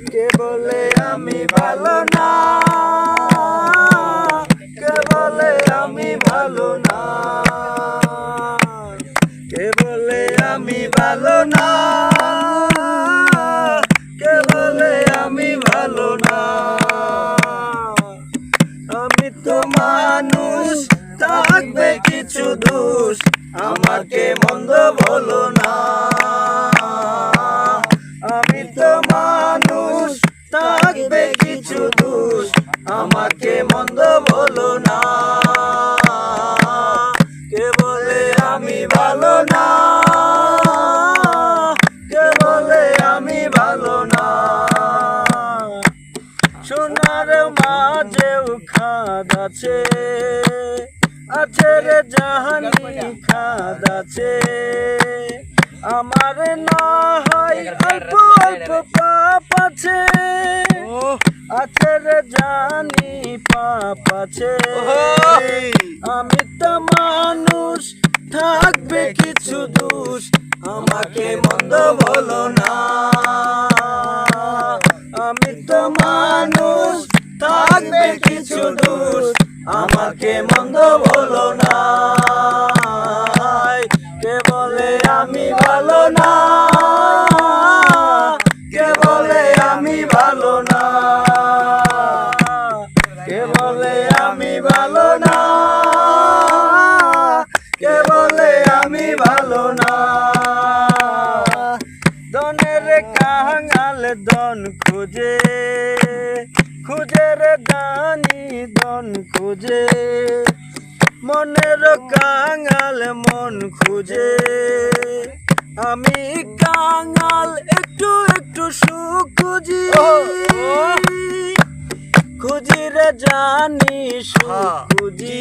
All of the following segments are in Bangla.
কে বলে আমি ভালো না, কে বলে আমি ভালো না, কে বলে আমি ভালো না, কে বলে আমি ভালো না। আমি তো মানুষ, থাকবে কিছু দোষ, আমাকে মন্দ বলো না। আমি তো মানুষ, থাকবে কিছু দোষ, আমাকে মন্দ বলো না। কে বলে আমি ভালো না, কে বলে আমি ভালো না। সোনার মাঝেও খাদ আছে, আছে রে জাহানি খাদ আছে। আমার না হয় অল্প অল্প পাপ আছে, আছে রে জানি পাপ আছে। আমি তো মানুষ, থাকবে কিছু দোষ, আমাকে মন্দ বলো না। আমি তো মানুষ, থাকবে কিছু দোষ, আমাকে মন্দ বলো না। কে বলে আমি ভালো না, কে বলে আমি ভালো না, কে বলে আমি ভালো না, কে বলে আমি ভালো না। দনের কাঙাল দন খুঁজে, খুঁজে রে দানি দন খুঁজে। মনের কাঙাল মন খুঁজে, আমি কাঙাল একটু একটু সুখ খুঁজি। খুঁজি রে জানি সুখ খুঁজি।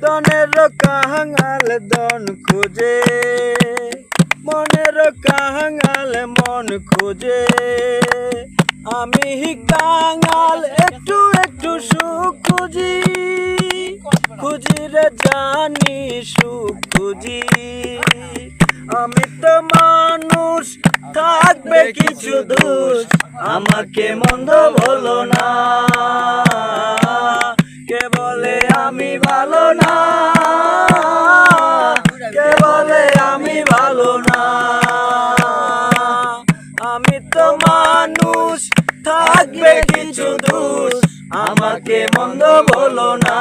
দনের কাঙাল দন খুঁজে, মনের কাঙাল মন খুঁজে। আমি কাঙাল একটু একটু সুখ খুঁজি, খুঁজি রে জানি সুখ খুঁজি। আমি তো মানুষ, থাকবে কিছু দোষ, আমাকে মন্দ বলো না। কে বলে আমি ভালো না, কে বলে আমি ভালো না। আমি তো মানুষ, থাকবে কিছু দোষ, আমাকে মন্দ বলো না।